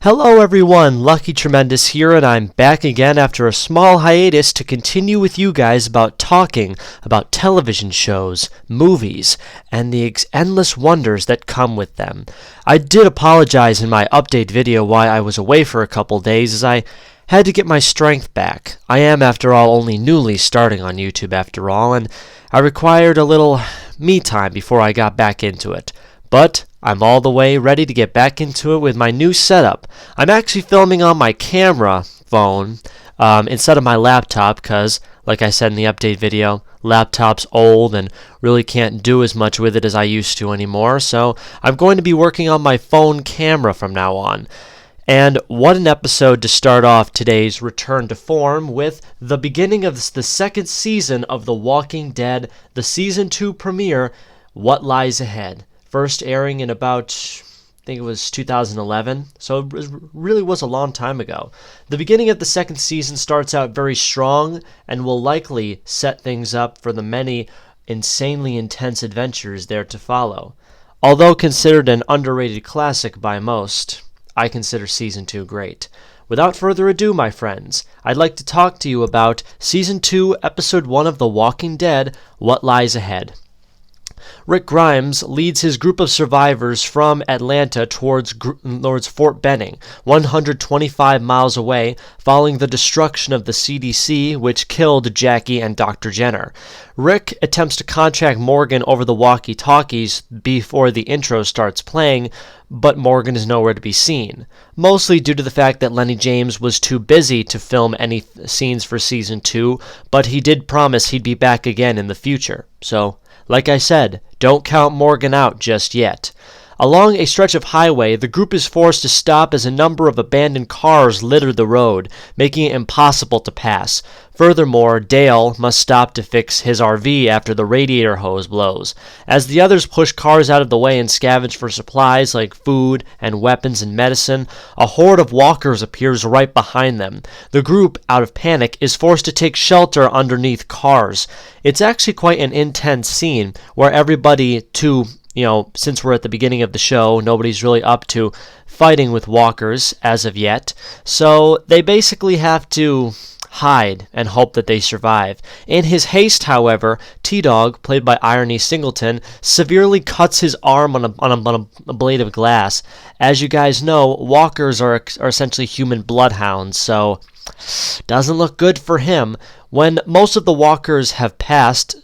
Hello everyone, Lucky Tremendous here, and I'm back again after a small hiatus to continue with you guys talking about television shows, movies, and the endless wonders that come with them. I did apologize in my update video why I was away for a couple days, as I had to get my strength back. I am, after all, only newly starting on YouTube after all, and I required a little me time before I got back into it. But I'm all the way ready to get back into it with my new setup. I'm actually filming on my camera phone instead of my laptop because, like I said in the update video, laptop's old and really can't do as much with it as I used to anymore. So I'm going to be working on my phone camera from now on. And what an episode to start off today's return to form with the beginning of the second season of The Walking Dead, the Season 2 premiere, What Lies Ahead. First airing in about, I think it was 2011, so it really was a long time ago. The beginning of the second season starts out very strong and will likely set things up for the many insanely intense adventures there to follow. Although considered an underrated classic by most, I consider Season 2 great. Without further ado, my friends, I'd like to talk to you about Season 2, Episode 1 of The Walking Dead, What Lies Ahead. Rick Grimes leads his group of survivors from Atlanta towards Fort Benning, 125 miles away, following the destruction of the CDC, which killed Jackie and Dr. Jenner. Rick attempts to contact Morgan over the walkie-talkies before the intro starts playing, but Morgan is nowhere to be seen, mostly due to the fact that Lenny James was too busy to film any scenes for Season 2, but he did promise he'd be back again in the future. So, like I said, don't count Morgan out just yet. Along a stretch of highway, the group is forced to stop as a number of abandoned cars litter the road, making it impossible to pass. Furthermore, Dale must stop to fix his RV after the radiator hose blows. As the others push cars out of the way and scavenge for supplies like food and weapons and medicine, a horde of walkers appears right behind them. The group, out of panic, is forced to take shelter underneath cars. It's actually quite an intense scene where everybody, since we're at the beginning of the show, nobody's really up to fighting with walkers as of yet. So they basically have to hide and hope that they survive. In his haste, however, T-Dog, played by Irony Singleton, severely cuts his arm on a blade of glass. As you guys know, walkers are essentially human bloodhounds, so doesn't look good for him. When most of the walkers have passed,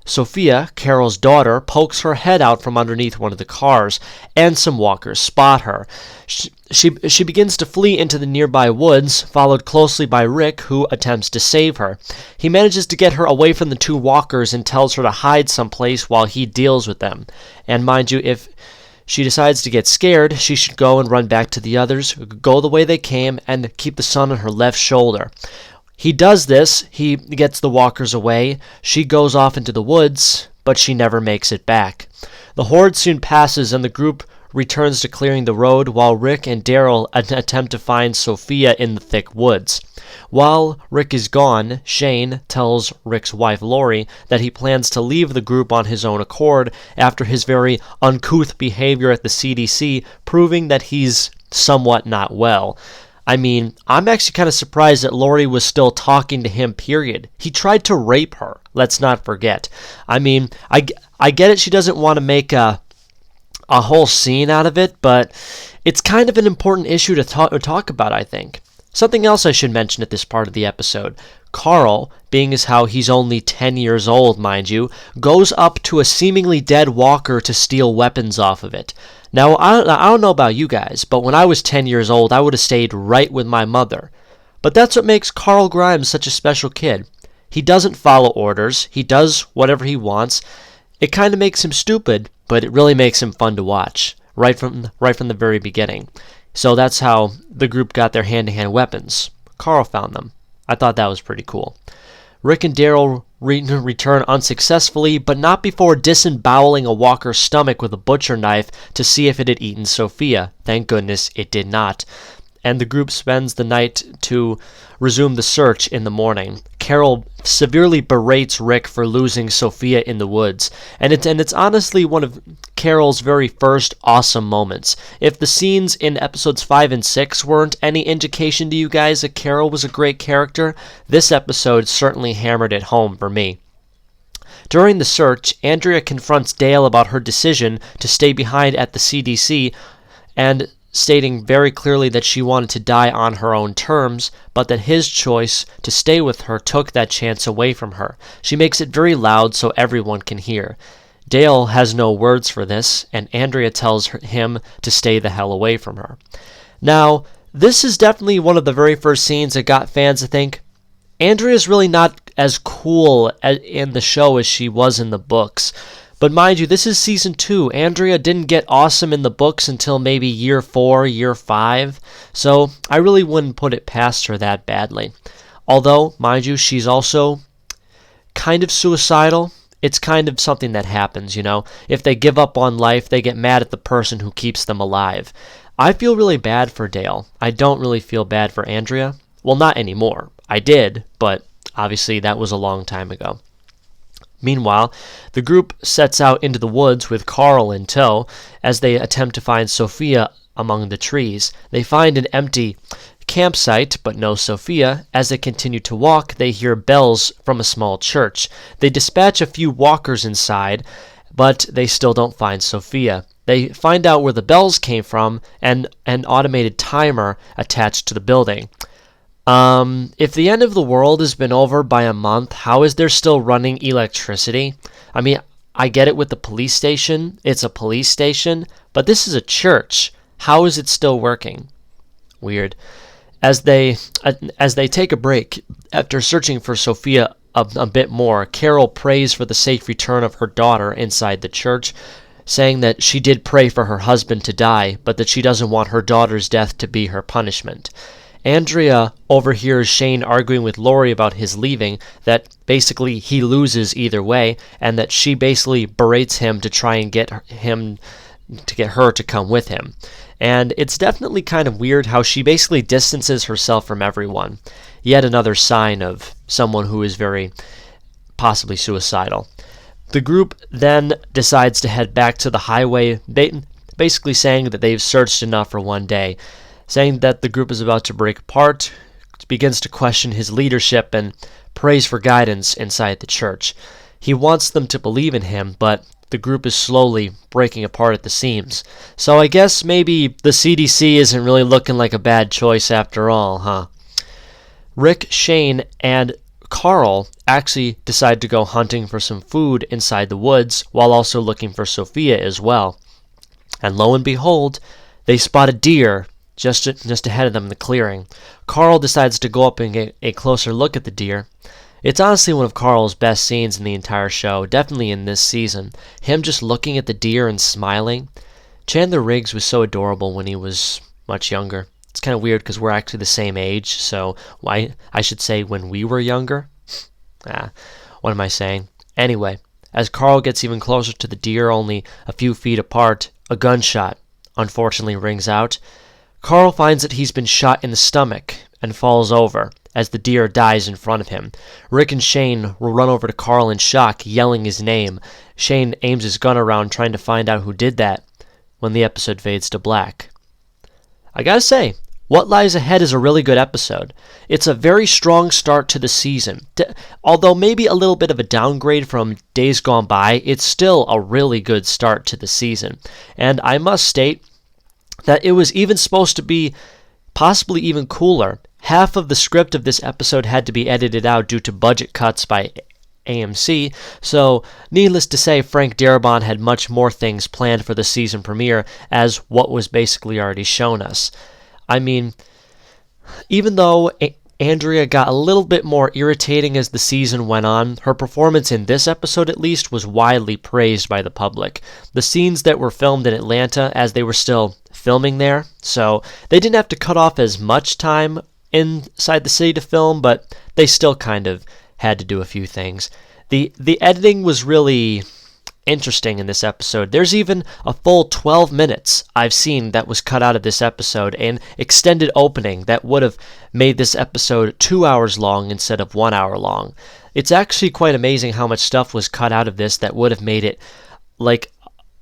Sophia, Carol's daughter, pokes her head out from underneath one of the cars, and some walkers spot her. She begins to flee into the nearby woods, followed closely by Rick, who attempts to save her. He manages to get her away from the two walkers and tells her to hide someplace while he deals with them. And mind you, if she decides to get scared, she should go and run back to the others, go the way they came, and keep the sun on her left shoulder. He does this, he gets the walkers away, she goes off into the woods, but she never makes it back. The horde soon passes and the group returns to clearing the road while Rick and Daryl attempt to find Sophia in the thick woods. While Rick is gone, Shane tells Rick's wife Lori that he plans to leave the group on his own accord after his very uncouth behavior at the CDC, proving that he's somewhat not well. I mean, I'm actually kind of surprised that Lori was still talking to him, period. He tried to rape her, let's not forget. I mean, I get it, she doesn't want to make a whole scene out of it, but it's kind of an important issue to talk about, I think. Something else I should mention at this part of the episode. Carl, being as how he's only 10 years old, mind you, goes up to a seemingly dead walker to steal weapons off of it. Now, I don't know about you guys, but when I was 10 years old, I would have stayed right with my mother. But that's what makes Carl Grimes such a special kid. He doesn't follow orders. He does whatever he wants. It kind of makes him stupid, but it really makes him fun to watch, right from the very beginning. So that's how the group got their hand-to-hand weapons. Carl found them. I thought that was pretty cool. Rick and Daryl return unsuccessfully, but not before disemboweling a walker's stomach with a butcher knife to see if it had eaten Sophia. Thank goodness it did not. and the group spends the night to resume the search in the morning. Carol severely berates Rick for losing Sophia in the woods, and it's honestly one of Carol's very first awesome moments. If the scenes in episodes 5 and 6 weren't any indication to you guys that Carol was a great character, this episode certainly hammered it home for me. During the search, Andrea confronts Dale about her decision to stay behind at the CDC, and stating very clearly that she wanted to die on her own terms, but that his choice to stay with her took that chance away from her. She makes it very loud so everyone can hear. Dale has no words for this, and Andrea tells him to stay the hell away from her. Now, this is definitely one of the very first scenes that got fans to think, Andrea's really not as cool in the show as she was in the books. But mind you, this is season 2. Andrea didn't get awesome in the books until maybe year 4, year 5. So I really wouldn't put it past her that badly. Although, mind you, she's also kind of suicidal. It's kind of something that happens, you know. If they give up on life, they get mad at the person who keeps them alive. I feel really bad for Dale. I don't really feel bad for Andrea. Well, not anymore. I did, but obviously that was a long time ago. Meanwhile, the group sets out into the woods with Carl in tow as they attempt to find Sophia among the trees. They find an empty campsite, but no Sophia. As they continue to walk, they hear bells from a small church. They dispatch a few walkers inside, but they still don't find Sophia. They find out where the bells came from and an automated timer attached to the building. If the end of the world has been over by a month, how is there still running electricity? I mean, I get it with the police station. It's a police station, but this is a church. How is it still working? Weird. As they take a break, after searching for Sophia a bit more, Carol prays for the safe return of her daughter inside the church, saying that she did pray for her husband to die, but that she doesn't want her daughter's death to be her punishment. Andrea overhears Shane arguing with Lori about his leaving, that basically he loses either way, and that she basically berates him to try and get her to come with him. And it's definitely kind of weird how she basically distances herself from everyone. Yet another sign of someone who is very possibly suicidal. The group then decides to head back to the highway, basically saying that they've searched enough for one day. Saying that the group is about to break apart, begins to question his leadership and prays for guidance inside the church. He wants them to believe in him, but the group is slowly breaking apart at the seams. So I guess maybe the CDC isn't really looking like a bad choice after all, huh? Rick, Shane, and Carl actually decide to go hunting for some food inside the woods while also looking for Sophia as well. And lo and behold, they spot a deer just ahead of them in the clearing. Carl decides to go up and get a closer look at the deer. It's honestly one of Carl's best scenes in the entire show, definitely in this season. Him just looking at the deer and smiling. Chandler Riggs was so adorable when he was much younger. It's kind of weird because we're actually the same age, so why I should say when we were younger. What am I saying? Anyway, as Carl gets even closer to the deer, only a few feet apart, a gunshot unfortunately rings out. Carl finds that he's been shot in the stomach and falls over as the deer dies in front of him. Rick and Shane will run over to Carl in shock, yelling his name. Shane aims his gun around trying to find out who did that when the episode fades to black. I gotta say, What Lies Ahead is a really good episode. It's a very strong start to the season. Although maybe a little bit of a downgrade from Days Gone By, it's still a really good start to the season. And I must state that it was even supposed to be possibly even cooler. Half of the script of this episode had to be edited out due to budget cuts by AMC, so needless to say, Frank Darabont had much more things planned for the season premiere as what was basically already shown us. I mean, even though Andrea got a little bit more irritating as the season went on, her performance in this episode at least was widely praised by the public. The scenes that were filmed in Atlanta as they were still filming there, so they didn't have to cut off as much time inside the city to film, but they still kind of had to do a few things. The editing was really, interesting in this episode. There's even a full 12 minutes I've seen that was cut out of this episode, an extended opening that would have made this episode 2 hours long instead of 1 hour long. It's actually quite amazing how much stuff was cut out of this that would have made it like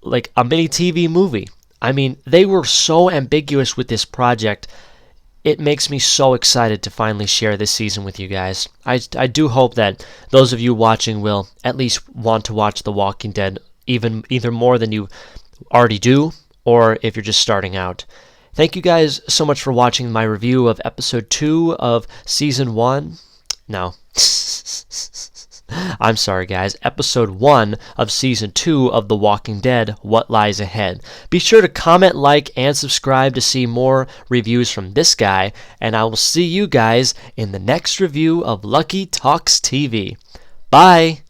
a mini TV movie. I mean, they were so ambiguous with this project. It makes me so excited to finally share this season with you guys. I do hope that those of you watching will at least want to watch The Walking Dead either more than you already do, or if you're just starting out. Thank you guys so much for watching my review of episode 2 of season 1. No. I'm sorry, guys. Episode 1 of Season 2 of The Walking Dead, What Lies Ahead. Be sure to comment, like, and subscribe to see more reviews from this guy, and I will see you guys in the next review of Lucky Talks TV. Bye!